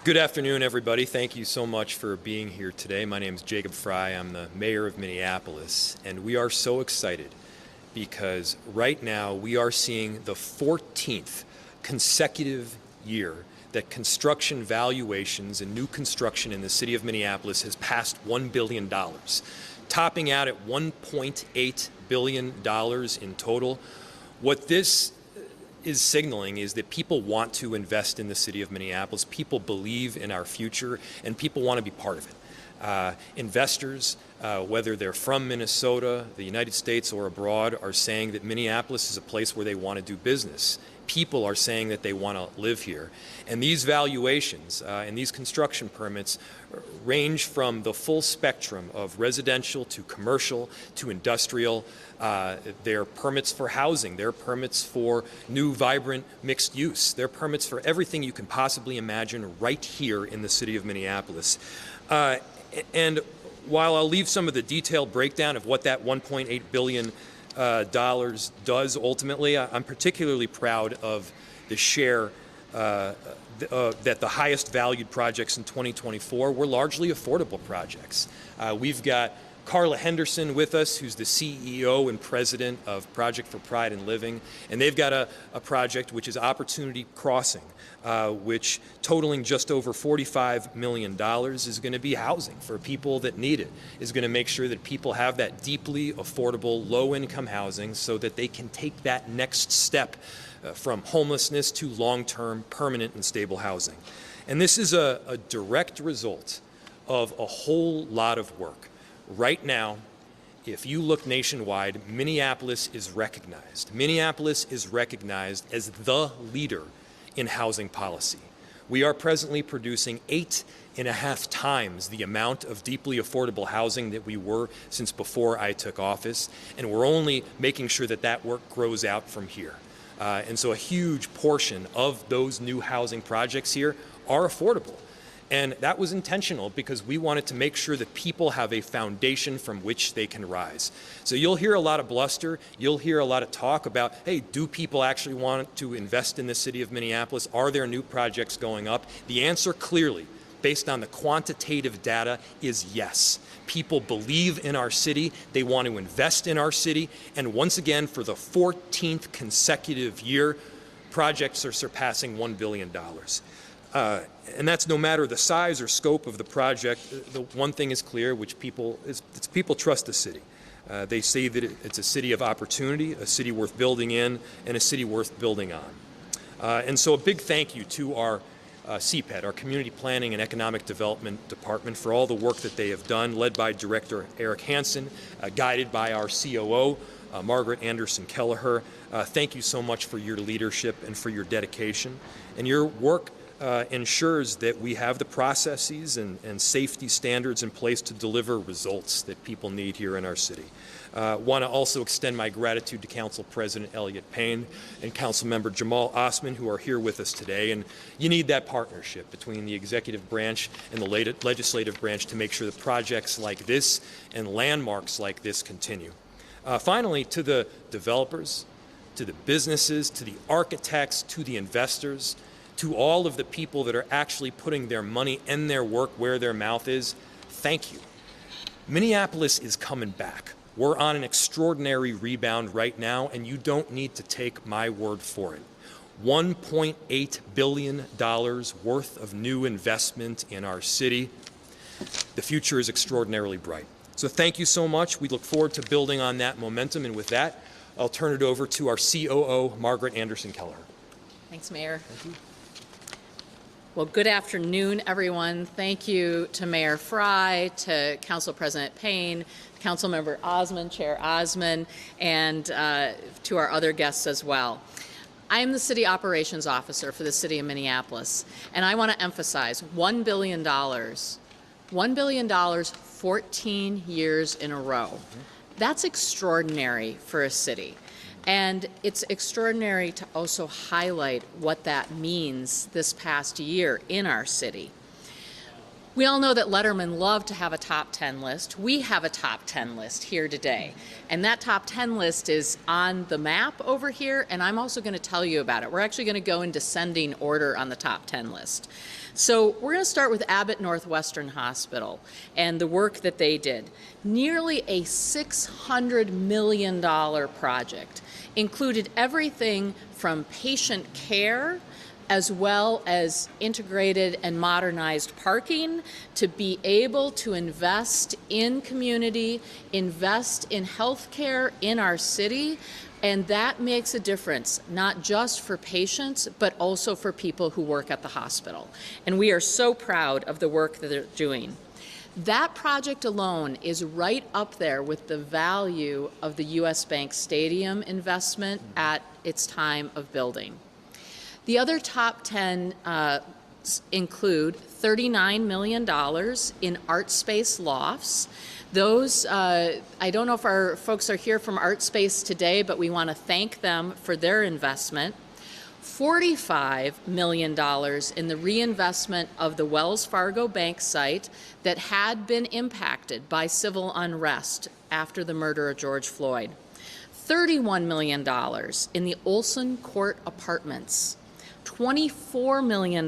Good afternoon, everybody. Thank you so much for being here today. My name is Jacob Fry. I'm the mayor of Minneapolis, and we are so excited because right now we are seeing the 14th consecutive year that construction valuations and new construction in the city of Minneapolis has passed $1 billion, topping out at $1.8 billion in total. What this is signaling is that people want to invest in the city of Minneapolis. People believe in our future, and people want to be part of it. Investors, whether they're from Minnesota, the United States, or abroad, are saying that Minneapolis is a place where they want to do business. People are saying that they want to live here. And these valuations and these construction permits range from the full spectrum of residential to commercial to industrial. They're permits for housing. They're permits for new, vibrant, mixed use. They're permits for everything you can possibly imagine right here in the city of Minneapolis. And while I'll leave some of the detailed breakdown of what that $1.8 billion does ultimately, I'm particularly proud of the share that the highest valued projects in 2024 were largely affordable projects. We've got Carla Henderson with us, who's the CEO and president of Project for Pride in Living, and they've got a project which is Opportunity Crossing, which totaling just over $45 million is going to be housing for people that need it, is going to make sure that people have that deeply affordable, low-income housing so that they can take that next step from homelessness to long-term, permanent, and stable housing. And this is a direct result of a whole lot of work. Right now, if you look nationwide, Minneapolis is recognized. Minneapolis is recognized as the leader in housing policy. We are presently producing 8.5 times the amount of deeply affordable housing that we were since before I took office, and we're only making sure that that work grows out from here. And so a huge portion of those new housing projects here are affordable. And that was intentional because we wanted to make sure that people have a foundation from which they can rise. So you'll hear a lot of bluster. You'll hear a lot of talk about, hey, do people actually want to invest in the city of Minneapolis? Are there new projects going up? The answer clearly, based on the quantitative data, is yes. People believe in our city. They want to invest in our city. And once again, for the 14th consecutive year, projects are surpassing $1 billion. And that's no matter the size or scope of the project. The one thing is clear, which people trust the city. They say that it's a city of opportunity, a city worth building in, and a city worth building on. And so a big thank you to our CPED, our Community Planning and Economic Development Department, for all the work that they have done, led by Director Eric Hansen, guided by our COO, Margaret Anderson Kelleher. Thank you so much for your leadership and for your dedication. And your work ensures that we have the processes and safety standards in place to deliver results that people need here in our city. Want to also extend my gratitude to Council President Elliott Payne and Council Member Jamal Osman, who are here with us today. And you need that partnership between the executive branch and the legislative branch to make sure that projects like this and landmarks like this continue. Finally, to the developers, to the businesses, to the architects, to the investors, to all of the people that are actually putting their money and their work where their mouth is, thank you. Minneapolis is coming back. We're on an extraordinary rebound right now, and you don't need to take my word for it. $1.8 billion worth of new investment in our city. The future is extraordinarily bright. So thank you so much. We look forward to building on that momentum, and with that, I'll turn it over to our COO, Margaret Anderson Kelleher. Thanks, Mayor. Thank you. Well, good afternoon, everyone. Thank you to Mayor Fry, to Council President Payne, Councilmember Osman, Chair Osman, and to our other guests as well. I am the City Operations Officer for the City of Minneapolis, and I want to emphasize $1 billion. $1 billion, 14 years in a row. That's extraordinary for a city. And it's extraordinary to also highlight what that means this past year in our city. We all know that Letterman loved to have a top 10 list. We have a top 10 list here today. And that top 10 list is on the map over here, and I'm also going to tell you about it. We're actually going to go in descending order on the top 10 list. So we're going to start with Abbott Northwestern Hospital and the work that they did. Nearly a $600 million project. Included everything from patient care as well as integrated and modernized parking to be able to invest in community, invest in healthcare in our city, and that makes a difference, not just for patients, but also for people who work at the hospital. And we are so proud of the work that they're doing. That project alone is right up there with the value of the U.S. Bank Stadium investment at its time of building. The other top 10 include $39 million in ArtSpace lofts. Those, I don't know if our folks are here from ArtSpace today, but we want to thank them for their investment. $45 million in the reinvestment of the Wells Fargo Bank site that had been impacted by civil unrest after the murder of George Floyd. $31 million in the Olson Court Apartments. $24 million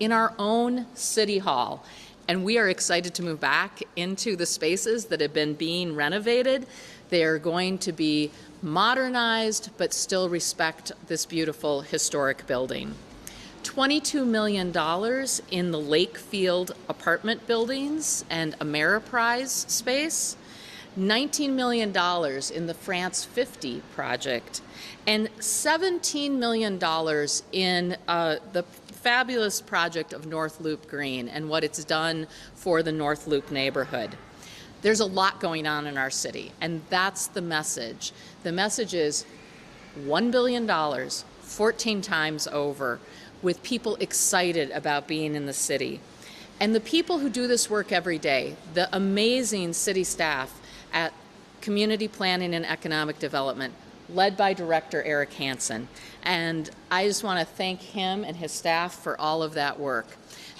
in our own City Hall. And we are excited to move back into the spaces that have been being renovated. They are going to be modernized, but still respect this beautiful historic building. $22 million in the Lakefield apartment buildings and Ameriprise space. $19 million in the France 50 project, and $17 million in the fabulous project of North Loop Green and what it's done for the North Loop neighborhood. There's a lot going on in our city, and that's the message. The message is $1 billion, 14 times over, with people excited about being in the city. And the people who do this work every day, the amazing city staff at Community Planning and Economic Development, led by Director Eric Hansen. And I just want to thank him and his staff for all of that work.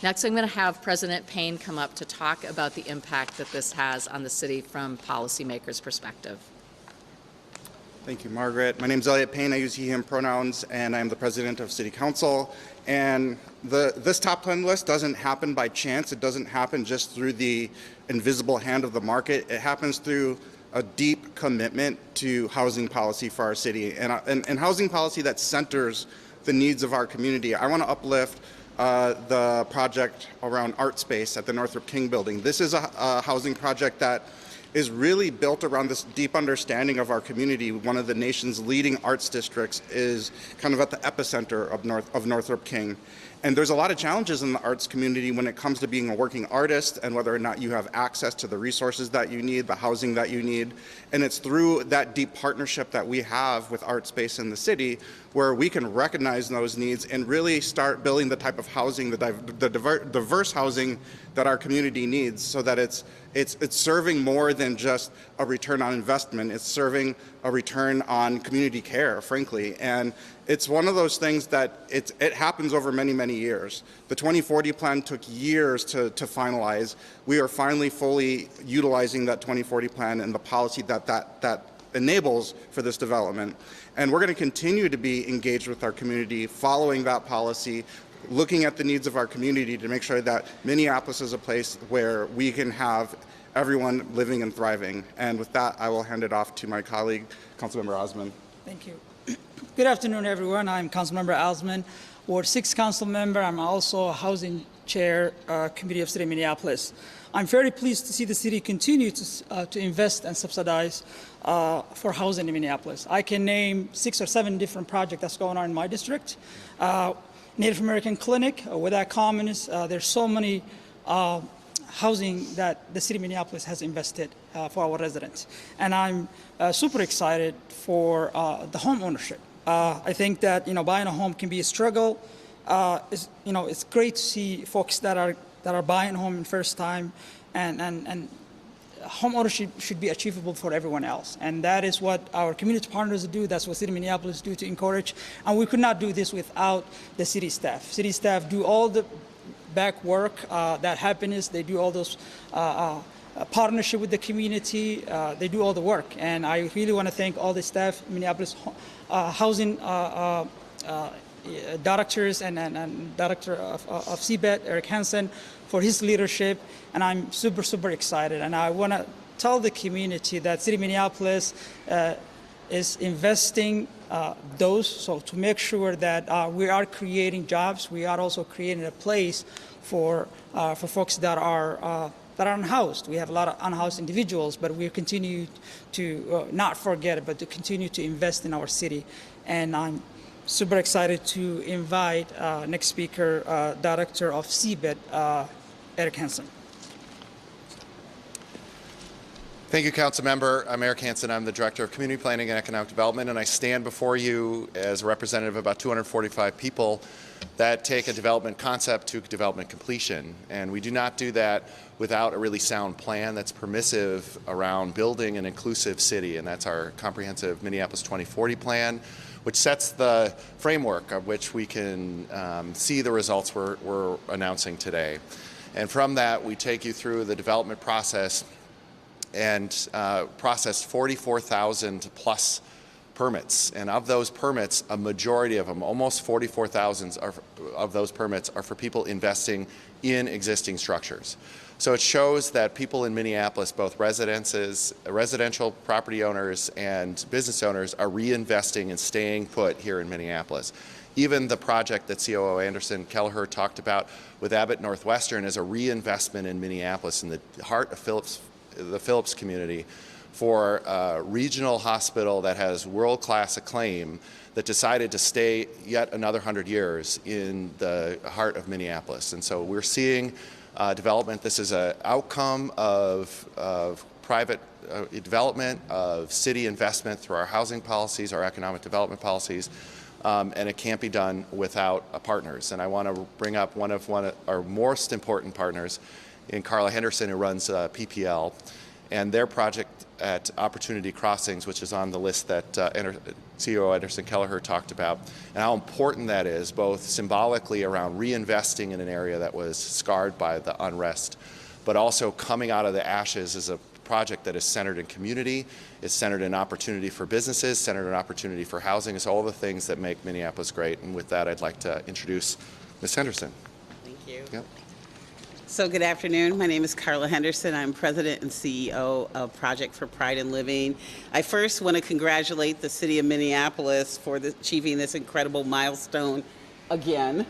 Next, I'm going to have President Payne come up to talk about the impact that this has on the city from policymakers' perspective. Thank you, Margaret. My name is Elliot Payne. I use he, him pronouns, and I'm the president of City Council. And this top 10 list doesn't happen by chance. It doesn't happen just through the invisible hand of the market. It happens through a deep commitment to housing policy for our city and housing policy that centers the needs of our community. I want to uplift the project around ArtSpace at the Northrop King building. This is a housing project that is really built around this deep understanding of our community. One of the nation's leading arts districts is kind of at the epicenter of Northrop King. And there's a lot of challenges in the arts community when it comes to being a working artist and whether or not you have access to the resources that you need, the housing that you need. And it's through that deep partnership that we have with ArtSpace in the city where we can recognize those needs and really start building the type of housing, the diverse housing that our community needs, so that it's serving more than just a return on investment. It's serving a return on community care, frankly. And it's one of those things that it happens over many, many years. The 2040 plan took years to finalize. We are finally fully utilizing that 2040 plan and the policy that enables for this development. And we're going to continue to be engaged with our community, following that policy, looking at the needs of our community to make sure that Minneapolis is a place where we can have everyone living and thriving. And with that, I will hand it off to my colleague, Councilmember Osman. Thank you. Good afternoon, everyone. I'm Councilmember Osman, Ward 6 council member. I'm also a housing chair, Committee of City of Minneapolis. I'm very pleased to see the city continue to invest and subsidize for housing in Minneapolis. I can name 6 or 7 different projects that's going on in my district. Native American Clinic, Wodak Commons. There's so many housing that the city of Minneapolis has invested for our residents. And I'm super excited for the home ownership. I think that buying a home can be a struggle. It's great to see folks that are buying a home in first time, and home ownership should be achievable for everyone else. And that is what our community partners do. That's what City of Minneapolis do to encourage. And we could not do this without the city staff. City staff do all the back work, that happiness. They do all those partnership with the community. They do all the work. And I really want to thank all the staff, Minneapolis housing directors and director of CBET, Eric Hansen, for his leadership. And I'm super, super excited. And I want to tell the community that City of Minneapolis is investing so to make sure that we are creating jobs. We are also creating a place for folks that are unhoused. We have a lot of unhoused individuals, but we continue to not forget it, but to continue to invest in our city. And I'm super excited to invite next speaker, Director of CBET, Eric Hansen. Thank you, Council Member. I'm Eric Hansen. I'm the Director of Community Planning and Economic Development, and I stand before you as a representative of about 245 people that take a development concept to development completion. And we do not do that without a really sound plan that's permissive around building an inclusive city, and that's our comprehensive Minneapolis 2040 plan, which sets the framework of which we can see the results we're announcing today. And from that, we take you through the development process and processed 44,000 plus permits. And of those permits, a majority of them, almost 44,000 of those permits, are for people investing in existing structures. So it shows that people in Minneapolis, both residential property owners and business owners, are reinvesting and staying put here in Minneapolis. Even the project that COO Anderson Kelleher talked about with Abbott Northwestern is a reinvestment in Minneapolis, in the heart of the Phillips community, for a regional hospital that has world-class acclaim that decided to stay yet another 100 years in the heart of Minneapolis. And so we're seeing development. This is an outcome of private development, of city investment through our housing policies, our economic development policies, and it can't be done without partners. And I want to bring up one of our most important partners in Carla Henderson, who runs PPL, and their project at Opportunity Crossings, which is on the list that CEO Anderson Kelleher talked about, and how important that is, both symbolically around reinvesting in an area that was scarred by the unrest, but also coming out of the ashes as a project that is centered in community, is centered in opportunity for businesses, centered in opportunity for housing. It's all the things that make Minneapolis great. And with that, I'd like to introduce Ms. Henderson. Thank you. Yep. So good afternoon. My name is Carla Henderson. I'm President and CEO of Project for Pride in Living. I first want to congratulate the City of Minneapolis for achieving this incredible milestone again.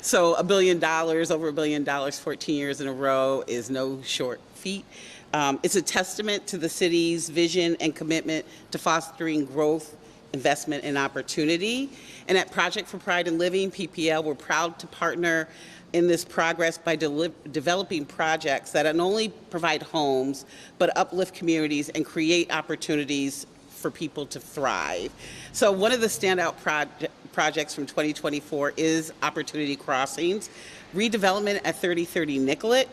So $1 billion, over $1 billion, 14 years in a row is no short feat. It's a testament to the city's vision and commitment to fostering growth, investment, and opportunity. And at Project for Pride in Living, PPL, we're proud to partner in this progress by developing projects that not only provide homes, but uplift communities and create opportunities for people to thrive. So one of the standout projects from 2024 is Opportunity Crossings, redevelopment at 3030 Nicollet.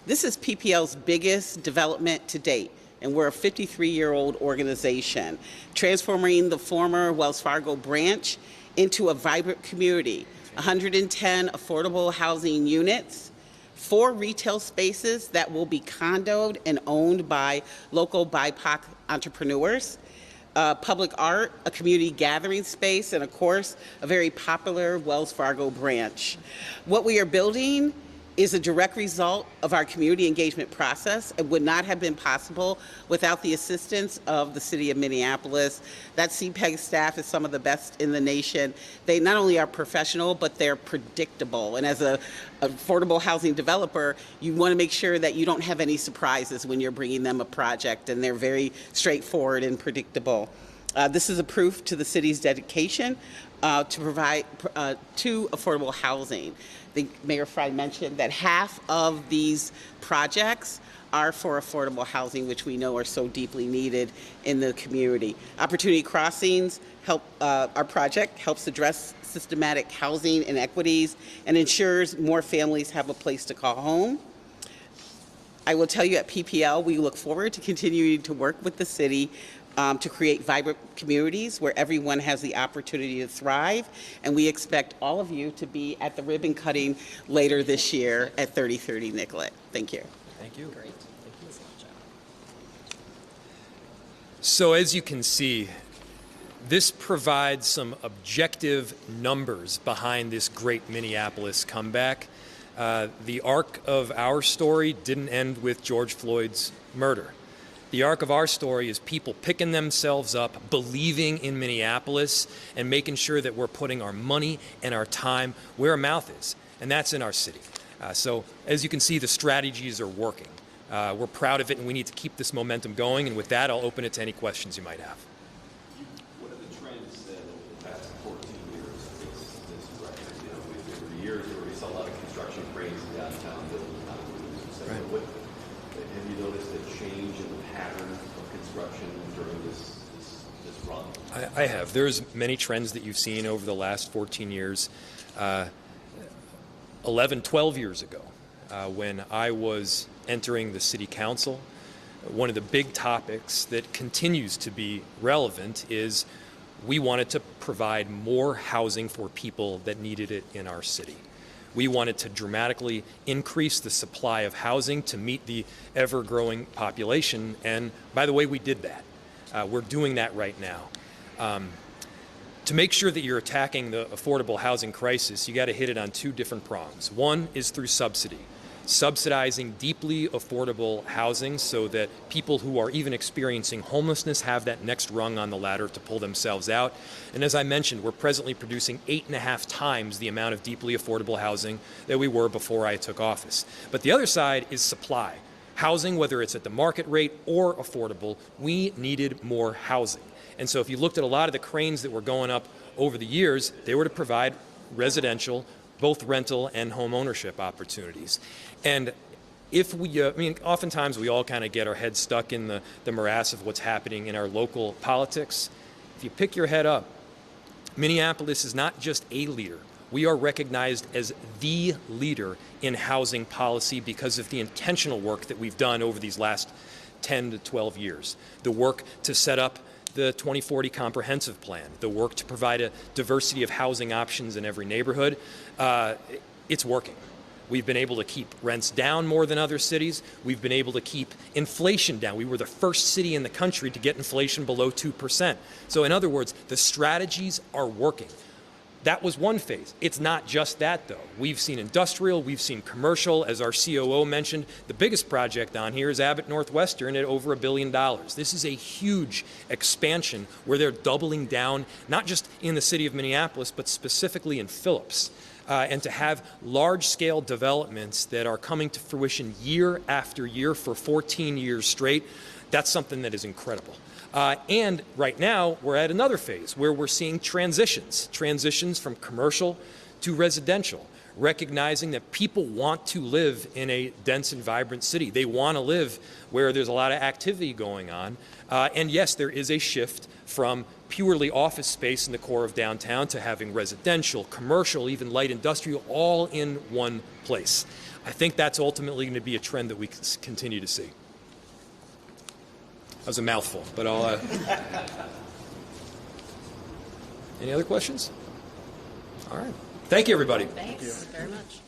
This is PPL's biggest development to date, and we're a 53-year-old organization, transforming the former Wells Fargo branch into a vibrant community. 110 affordable housing units, 4 retail spaces that will be condoed and owned by local BIPOC entrepreneurs, public art, a community gathering space, and of course, a very popular Wells Fargo branch. What we are building is a direct result of our community engagement process. It would not have been possible without the assistance of the City of Minneapolis. That CPEG staff is some of the best in the nation. They not only are professional, but they're predictable. And as an affordable housing developer, you want to make sure that you don't have any surprises when you're bringing them a project, and they're very straightforward and predictable. This is a proof to the city's dedication to provide to affordable housing. I think Mayor Frey mentioned that half of these projects are for affordable housing, which we know are so deeply needed in the community. Opportunity Crossings our project helps address systematic housing inequities and ensures more families have a place to call home. I will tell you at PPL, we look forward to continuing to work with the city to create vibrant communities where everyone has the opportunity to thrive. And we expect all of you to be at the ribbon cutting later this year at 3030 Nicollet. Thank you. Thank you. So as you can see, this provides some objective numbers behind this great Minneapolis comeback. The arc of our story didn't end with George Floyd's murder. The arc of our story is people picking themselves up, believing in Minneapolis, and making sure that we're putting our money and our time where our mouth is, and that's in our city. So as you can see, the strategies are working. We're proud of it, and we need to keep this momentum going. And with that, I'll open it to any questions you might have. What are the trends that over the past 14 years this record? You know, over the years where we saw a lot of construction cranes in downtown building condominiums, et cetera. Right. What, have you noticed a change in the pattern of construction during this run? I have. There's many trends that you've seen over the last 14 years. 11, 12 years ago, when I was entering the city council, one of the big topics that continues to be relevant is we wanted to provide more housing for people that needed it in our city. We wanted to dramatically increase the supply of housing to meet the ever-growing population, and by the way, we did that. We're doing that right now. To make sure that you're attacking the affordable housing crisis, you got to hit it on two different prongs. One is through subsidy. Subsidizing deeply affordable housing so that people who are even experiencing homelessness have that next rung on the ladder to pull themselves out. And as I mentioned, we're presently producing 8.5 times the amount of deeply affordable housing that we were before I took office. But the other side is supply. Housing, whether it's at the market rate or affordable, we needed more housing. And so if you looked at a lot of the cranes that were going up over the years, they were to provide residential, both rental and home ownership opportunities. And if we, oftentimes we all kind of get our heads stuck in the morass of what's happening in our local politics. If you pick your head up, Minneapolis is not just a leader. We are recognized as the leader in housing policy because of the intentional work that we've done over these last 10 to 12 years. The work to set up the 2040 comprehensive plan, the work to provide a diversity of housing options in every neighborhood, it's working. We've been able to keep rents down more than other cities. We've been able to keep inflation down. We were the first city in the country to get inflation below 2%. So in other words, the strategies are working. That was one phase. It's not just that, though. We've seen industrial, we've seen commercial. As our COO mentioned, the biggest project on here is Abbott Northwestern at over $1 billion. This is a huge expansion where they're doubling down, not just in the city of Minneapolis, but specifically in Phillips. And to have large-scale developments that are coming to fruition year after year for 14 years straight, that's something that is incredible. And right now, we're at another phase where we're seeing transitions from commercial to residential, recognizing that people want to live in a dense and vibrant city. They want to live where there's a lot of activity going on. And yes, there is a shift from purely office space in the core of downtown to having residential, commercial, even light industrial, all in one place. I think that's ultimately going to be a trend that we continue to see. That was a mouthful, but I'll... Any other questions? All right. Thank you, everybody. Thanks very much.